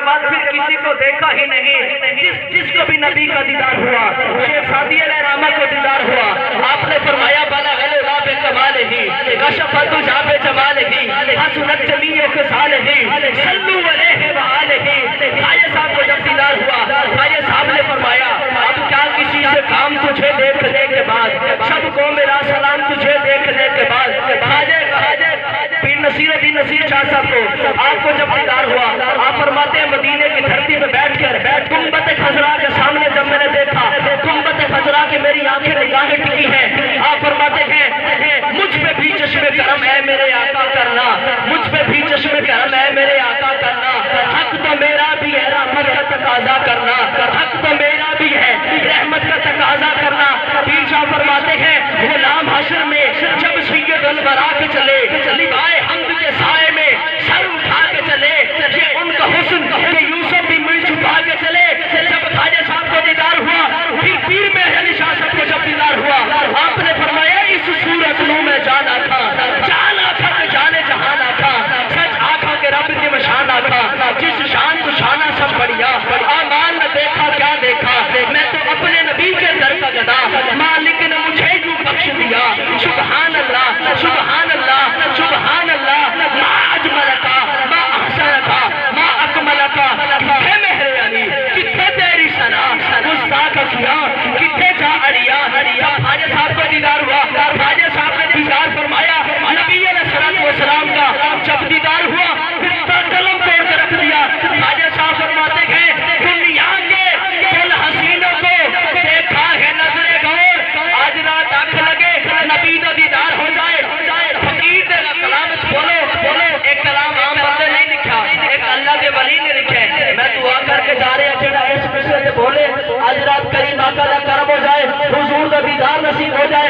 بعد پھر کسی کو دیکھا ہی نہیں، جس کو بھی نبی کا دیدار ہوا، شیخ سعدی علیہ الرحمہ کو دیدار ہوا، آپ نے فرمایا بلغ العلا بکمالہ کشف الدجی بجمالہ حسنت جمیع خصالہ صلوا علیہ وآلہ۔ خواجہ صاحب کو جب دیدار ہوا، خواجہ صاحب نے فرمایا اب کیا کسی سے کام تجھے دیکھنے کے بعد، سب کو میرا سلام تجھے دیکھنے کے بعد۔ خواجہ پیر نصیر الدین نصیر شاہ صاحب کو آپ کو جب دیدار ہوا، آپ فرماتے ہیں مدینے کی دھرتی پہ بیٹھ کر گنبد خضرا کے سامنے جب میں نے دیکھا، گنبد خضرا کی میری آنکھیں نگاہیں ٹکی ہیں، آپ فرماتے ہیں مجھ پہ بھی چشم کرم ہے میرے آقا کرنا، مجھ پہ بھی چشم کرم ہے میرے آقا کرنا، حق تو میرا بھی ہے رحمت کا تقاضا کرنا، حق تو میرا بھی ہے رحمت کا تقاضا کرنا۔ پیر صاحب فرماتے ہیں غلام حشر میں جب سید الورا کے چلے، لوائے حمد کے سائے میں سر اٹھا کے چلے، یہ ان کا حسن کہ یوسف بھی منہ چھپا کے چلے۔ جب خواجہ صاحب کو دیدار ہوا، پھر پیر میں علی شاہ صاحب کو جب دیدار ہوا، آپ نے فرمایا اس صورت میں میں جانا تھا کہ جانے جہانا تھا، سچ آنکھوں کے رب کے مشانہ تھا، جس شان کو شانہ سب بڑھیا، آمال نہ دیکھا کیا دیکھا، میں تو اپنے نبی کے در کا گدا، مالک نے مجھے جو بخش دیا۔ سبحان اللہ سبحان اللہ سبحان اللہ، ما اجملکا ما احسنکا ما اکملکا، کتھے مہر علی کتھے تیری سنا گستاخ کیا کتھے جا اڑیا۔ جب خواجہ صاحب کو دیدار ہوا، خواجہ صاحب نے دیدار فرمایا نبی علیہ السلام کا، جب دیدار ہوا پھر قلم توڑ کے رکھ دیا۔ خواجہ صاحب فرماتے ہیں دنیا کے کل حسینوں کو دیکھا ہے نظر غور، آج رات آنکھ لگے نبی کا دیدار ہو جائے۔ فقیر دے کلام بولو، ایک کلام عام بندے نہیں لکھا، ایک اللہ کے ولی نے لکھا ہے۔ میں دعا کر کے جا رہے ہیں جڑا اس مصرے سے بولے آج رات کریم آقا کا کرم ہو جائے، حضور کا دیدار نصیب ہو جائے۔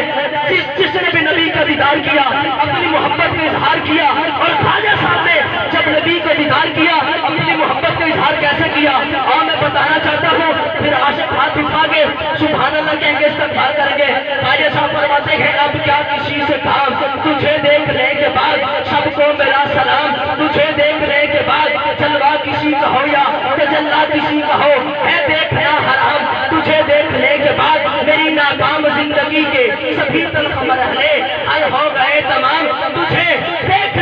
جس نے بھی نبی کا دیدار کیا، اپنی محبت کا اظہار کیا، اور خواجہ صاحب نے جب نبی کا دیدار کیا اپنی محبت کا اظہار کیسے کیا، اور میں بتانا چاہتا ہوں۔ پھر عاشق ہاتھ اٹھا کے سبحان اللہ کہیں گے، استغفار کریں گے۔ خواجہ صاحب فرماتے ہیں اب کیا کسی سے کام، تجھے دیکھنے کے بعد سب کو میرا سلام، تجھے دیکھنے کے بعد جلوہ کسی کا ہو یا تجلی کسی کا ہو، ہے دیکھنا حرام۔ تجھے دیکھنے کے بعد میری ناکام زندگی کے سبھی تلخ مرحلے حل ہو گئے تمام، تجھے دیکھ